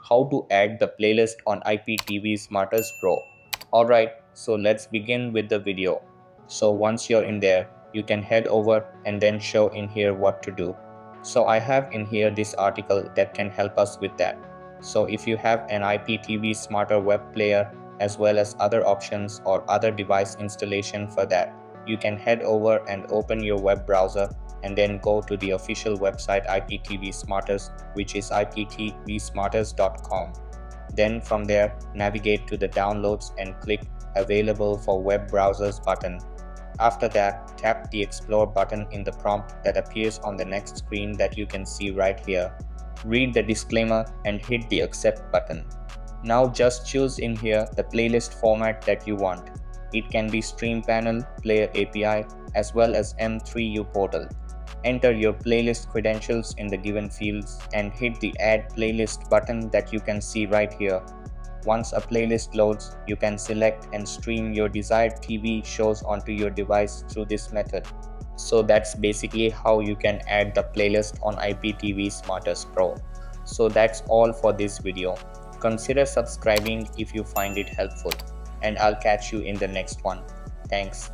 how to add the playlist on IPTV Smartest Pro. Alright, so let's begin with the video. So once you're in there, you can head over and then show in here what to do. So I have in here this article that can help us with that. So if you have an IPTV Smarter web player as well as other options or other device installation for that, you can head over and open your web browser and then go to the official website IPTV Smartest, which is iptvsmartest.com. Then from there, navigate to the downloads and click available for web browsers button. After that, tap the explore button in the prompt that appears on the next screen that you can see right here. Read the disclaimer and hit the accept button. Now just choose in here the playlist format that you want. It can be Stream Panel, Player API, as well as M3U portal. Enter your playlist credentials in the given fields and hit the add playlist button that you can see right here. Once a playlist loads, you can select and stream your desired TV shows onto your device through this method. So that's basically how you can add the playlist on IPTV Smartest Pro. So that's all for this video. Consider subscribing if you find it helpful, and I'll catch you in the next one. Thanks.